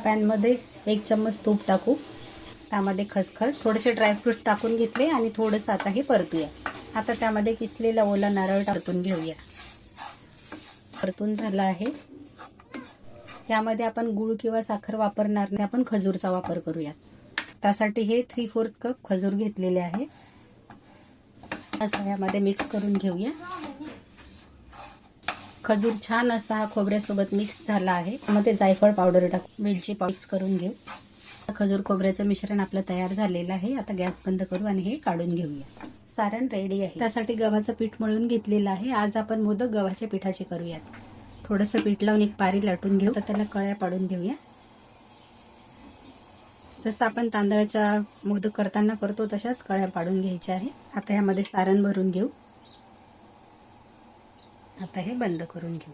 पॅनमध्ये 1 चम्मच तूप टाकू. त्यामध्ये खसखस, थोडेसे ड्रायफ्रूट टाकून घेतले आणि थोडंसं आता हे परतूया. आता त्यामध्ये किसलेला ओला नारळ टाकून घेऊया. परतून झाला आहे. यामध्ये आपण गूळ किंवा साखर वापरणार नाही, आपण खजूरचा वापर करूया. त्यासाठी हे 3/4 कप खजूर घेतलेले आहे. असं यामध्ये मिक्स करून घेऊया. खजूर छान असा हा खोबऱ्यासोबत मिक्स झाला आहे. त्यामध्ये जायफळ पावडर टाकून वेलची मिक्स करून घेऊ. खजूर खोबऱ्याचं मिश्रण आपलं तयार झालेलं आहे. आता गॅस बंद करू आणि हे काढून घेऊया. सारण रेडी आहे. त्यासाठी गव्हाचं पीठ मळून घेतलेलं आहे. आज आपण मोदक गव्हाच्या पिठाचे करूयात. थोडंसं पीठ लावून एक पारी लाटून घेऊ. तर त्याला कळ्या पाडून घेऊया. जसं आपण तांदळाच्या मोदक करताना करतो तशाच कळ्या पाडून घ्यायच्या आहे. आता यामध्ये सारण भरून घेऊ. आता हे बंद करून घेऊ.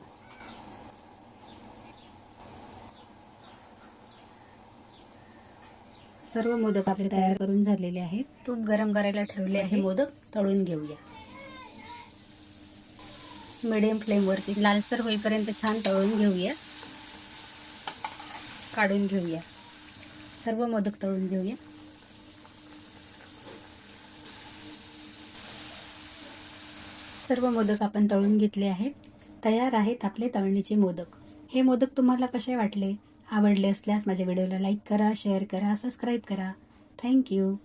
सर्व मोदक आपले तयार करून झालेले आहेत. तूप गरम करायला ठेवले आहे. मोदक तळून घेऊया. मीडियम फ्लेमवरती लालसर होईपर्यंत छान तळून घेऊया. काढून घेऊया. सर्व मोदक तळून घेऊया. सर्व मोदक आपण तळून घेतले आहेत. तयार आहेत आपले तळणीचे मोदक. हे मोदक तुम्हाला कसे वाटले? आवडले असल्यास माझ्या व्हिडिओला लाईक करा, शेअर करा, सबस्क्राईब करा. थँक्यू.